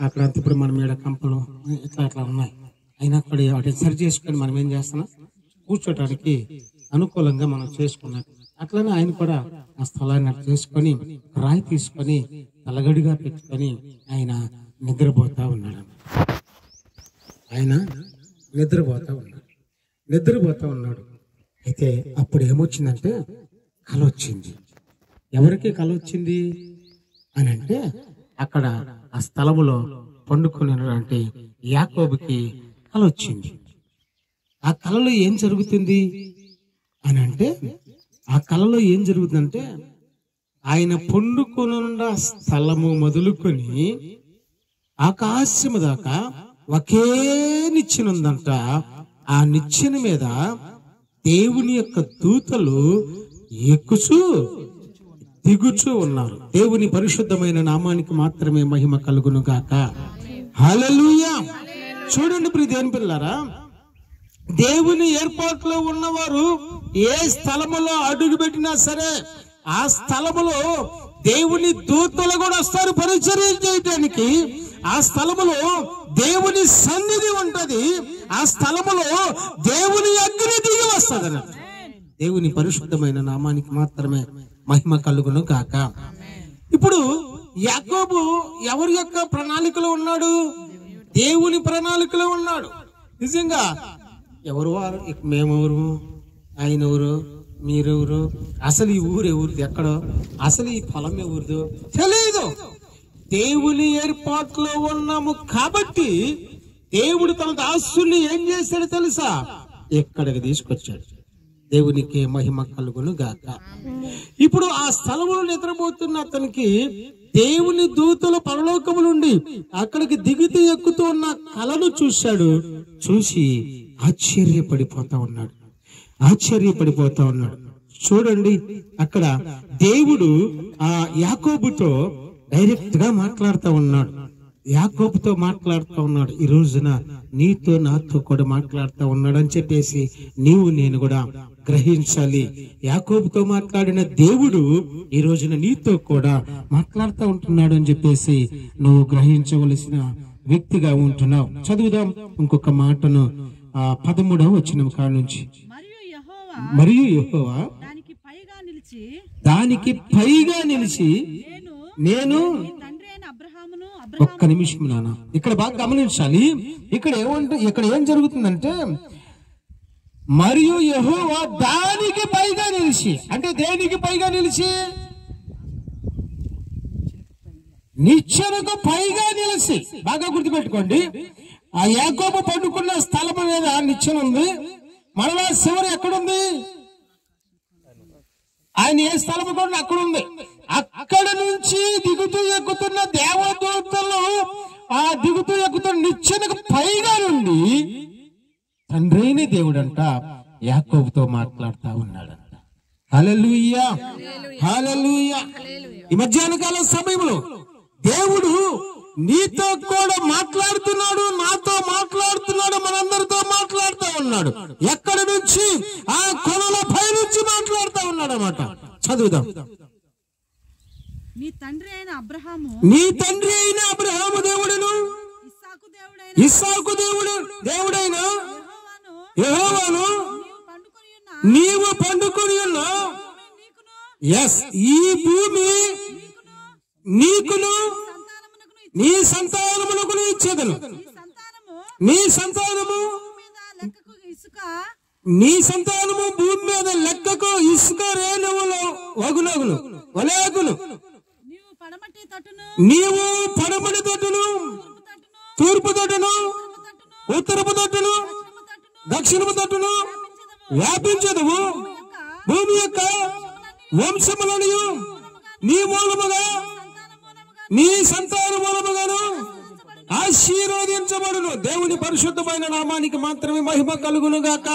అక్కడంతా ఇప్పుడు మనం ఈడ కంపలు ఇట్లా అట్లా ఉన్నాయి, అయినా కూడా వాటిని సరి చేసుకొని మనం ఏం చేస్తున్నాం, కూర్చోటానికి అనుకూలంగా మనం చేసుకున్నాం. అట్లనే ఆయన కూడా ఆ స్థలాన్ని అట్లా చేసుకొని రాయి తీసుకొని తలగడిగా పెట్టుకొని ఆయన నిద్రపోతా ఉన్నాడు. ఆయన నిద్రపోతా ఉన్నాడు. అయితే అప్పుడు ఏమొచ్చిందంటే కల వచ్చింది. ఎవరికి కల వచ్చింది అని అంటే అక్కడ ఆ స్థలములో పండుకునేటువంటి యాకోబుకి కల వచ్చింది. ఆ కలలో ఏం జరుగుతుంది అని అంటే, ఆ కలలో ఏం జరుగుతుందంటే ఆయన పండుకొనున్న స్థలము మొదలుకొని ఆకాశము దాకా ఒకే నిచ్చెన ఉందంట. ఆ నిచ్చెన మీద దేవుని యొక్క దూతలు ఎక్కుచూ దిగుచూ ఉన్నారు. దేవుని పరిశుద్ధమైన నామానికి మాత్రమే మహిమ కలుగును గాక. హల్లెలూయా. చూడండి ప్రియ దేవుని పిల్లారా, దేవుని ఏర్పాట్లో ఉన్నవారు ఏ స్థలములో అడుగు పెట్టినా సరే ఆ స్థలములో దేవుని దూతలు కూడా వస్తారు పరిచర్య చేయటానికి. ఆ స్థలములో దేవుని సన్నిధి ఉంటది. ఆ స్థలములో దేవుని అగ్ని దిగి వస్తుంది. దేవుని పరిశుద్ధమైన నామానికి మాత్రమే మహిమ కలుగును గాక. ఇప్పుడు యాకోబు ఎవరి యొక్క ప్రణాళికలో ఉన్నాడు? దేవుని ప్రణాళికలో ఉన్నాడు. నిజంగా ఎవరు వారు, మేమెవరు, ఆయన ఎవరు, మీరెవరు, అసలు ఈ ఊరు ఎవరిది, ఎక్కడో, అసలు ఈ పొలం ఎవరిదో తెలియదు. దేవుని ఏర్పాట్లో ఉన్నాము కాబట్టి దేవుడు తన దాసుల్ని ఏం చేశాడు తెలుసా? ఎక్కడికి తీసుకొచ్చాడు. దేవునికి మహిమ కలుగును గాక. ఇప్పుడు ఆ స్థలంలో నిద్రపోతున్న అతనికి దేవుని దూతలు పరలోకము నుండి అక్కడికి దిగుతూ ఎక్కుతూ ఉన్న కలను చూశాడు. చూసి ఆశ్చర్యపడిపోతా ఉన్నాడు. చూడండి, అక్కడ దేవుడు ఆ యాకోబుతో డైరెక్ట్ గా మాట్లాడుతూ ఉన్నాడు. యాకోబుతో మాట్లాడుతూ ఉన్నాడు. ఈ రోజున నీతో నాతో కూడా మాట్లాడుతూ ఉన్నాడు అని చెప్పేసి నీవు నేను కూడా గ్రహించాలి. యాకోబుతో మాట్లాడిన దేవుడు ఈ రోజున నీతో కూడా మాట్లాడుతూ ఉంటున్నాడు అని చెప్పేసి నువ్వు గ్రహించవలసిన వ్యక్తిగా ఉంటున్నావు. చదువుదాం ఇంకొక మాటను 13వ వచనం కాడ నుంచి. మరియు యెహోవా దానికి పైగా నిలిచి నేను, ఒక్క నిమిషం నాన్న, ఇక్కడ బాగా గమనించాలి. ఇక్కడ ఏం జరుగుతుందంటే, మరియు యెహోవా దానికి పైగా నిలిచి, అంటే దేనికి పైగా నిలిచి? నిచ్చెనకు పైగా నిలిచి. బాగా గుర్తుపెట్టుకోండి, ఆ యాకోబు పండుకున్న స్థలం మీద నిచ్చెన ఉంది. మరలా చివరి ఎక్కడుంది? ఆయన ఏ స్థలం కూడా అక్కడ ఉంది. అక్కడ నుంచి దిగుతూ ఎక్కుతున్న దేవదూతలు ఆ దిగుతూ ఎక్కుతున్న నిచ్చెనకు పైగా నుండి తండ్రిని దేవుడంట యాకోబుతో మాట్లాడుతూ ఉన్నాడంట. హల్లెలూయా, హల్లెలూయా. ఈ మధ్యాహ్న కాల సమయంలో దేవుడు నీతో కూడా మాట్లాడుతున్నాడు, నాతో మాట్లాడుతున్నాడు, మనందరితో మాట్లాడుతూ ఉన్నాడు. ఎక్కడి నుంచి? ఆ కొనల పై నుంచి మాట్లాడుతూ ఉన్నాడు అన్నమాట. చదువుదాం. నీ తండ్రి అయిన అబ్రహాము దేవుడును, ఇస్సాకు దేవుడైన యెహోవాను నీవు పండుకొని ఉన్న ఈ భూమి నీకును నీ సంతానమునకు ఇచ్చేదను. నీ సంతానము భూమి మీద లెక్కకు ఇసుక రేణువులు వలెగును. నీవు పడమటి తట్టును, తూర్పు తట్టును, ఉత్తరపు తట్టును, దక్షిణపు తట్టును వ్యాపించదువు. భూమి యొక్క వంశములను నీ మూలముగా నీ సంతాన మూలముగాను ఆశీర్వదించబడును. దేవుని పరిశుద్ధమైన నామానికి మాత్రమే మహిమ కలుగును గాక.